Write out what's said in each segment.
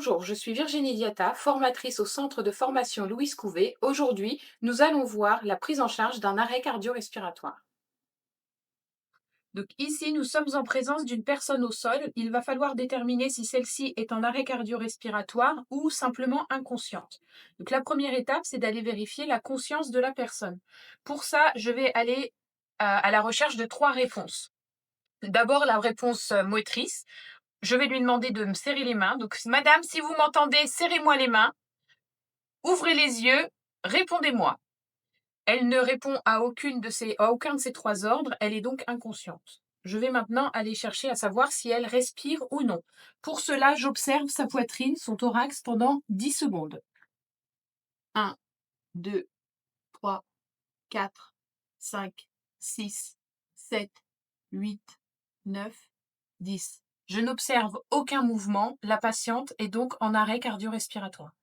Bonjour, je suis Virginie Diatta, formatrice au centre de formation Louise Couvet. Aujourd'hui, nous allons voir la prise en charge d'un arrêt cardio-respiratoire. Donc ici, nous sommes en présence d'une personne au sol. Il va falloir déterminer si celle-ci est en arrêt cardio-respiratoire ou simplement inconsciente. Donc la première étape, c'est d'aller vérifier la conscience de la personne. Pour ça, je vais aller à la recherche de trois réponses. D'abord, la réponse motrice. Je vais lui demander de me serrer les mains. Donc, madame, si vous m'entendez, serrez-moi les mains. Ouvrez les yeux, répondez-moi. Elle ne répond à aucun de ces trois ordres, elle est donc inconsciente. Je vais maintenant aller chercher à savoir si elle respire ou non. Pour cela, j'observe sa poitrine, son thorax pendant 10 secondes. 1, 2, 3, 4, 5, 6, 7, 8, 9, 10. Je n'observe aucun mouvement, la patiente est donc en arrêt cardio-respiratoire.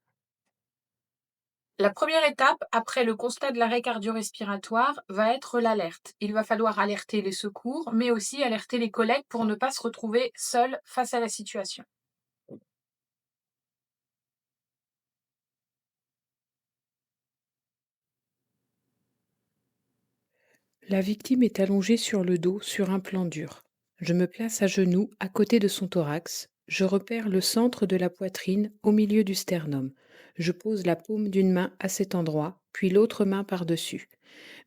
La première étape, après le constat de l'arrêt cardio-respiratoire, va être l'alerte. Il va falloir alerter les secours, mais aussi alerter les collègues pour ne pas se retrouver seul face à la situation. La victime est allongée sur le dos sur un plan dur. Je me place à genoux à côté de son thorax. Je repère le centre de la poitrine au milieu du sternum. Je pose la paume d'une main à cet endroit, puis l'autre main par-dessus.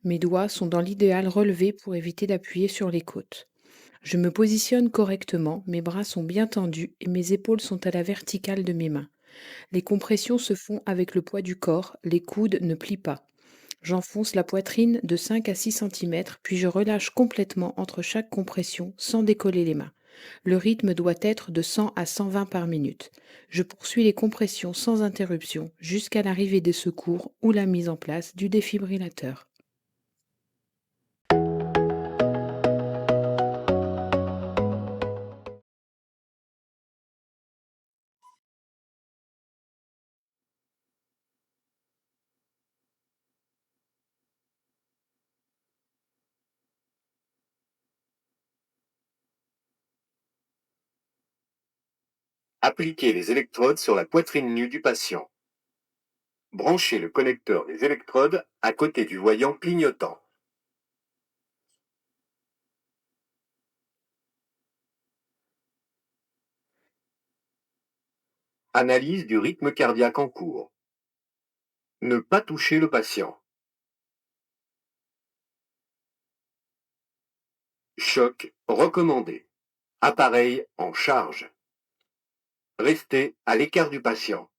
Mes doigts sont dans l'idéal relevés pour éviter d'appuyer sur les côtes. Je me positionne correctement, mes bras sont bien tendus et mes épaules sont à la verticale de mes mains. Les compressions se font avec le poids du corps, les coudes ne plient pas. J'enfonce la poitrine de 5 à 6 centimètres, puis je relâche complètement entre chaque compression sans décoller les mains. Le rythme doit être de 100 à 120 par minute. Je poursuis les compressions sans interruption jusqu'à l'arrivée des secours ou la mise en place du défibrillateur. Appliquez les électrodes sur la poitrine nue du patient. Branchez le connecteur des électrodes à côté du voyant clignotant. Analyse du rythme cardiaque en cours. Ne pas toucher le patient. Choc recommandé. Appareil en charge. Restez à l'écart du patient.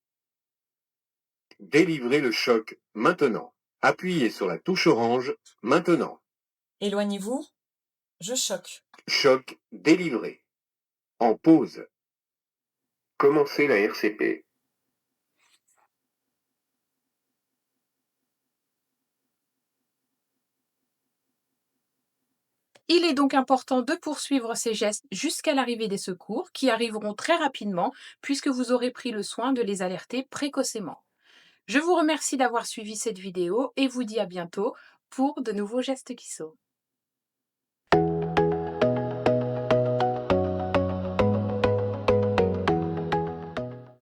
Délivrez le choc maintenant. Appuyez sur la touche orange maintenant. Éloignez-vous, je choque. Choc délivré. En pause. Commencez la RCP. Il est donc important de poursuivre ces gestes jusqu'à l'arrivée des secours, qui arriveront très rapidement, puisque vous aurez pris le soin de les alerter précocement. Je vous remercie d'avoir suivi cette vidéo et vous dis à bientôt pour de nouveaux gestes qui sautent.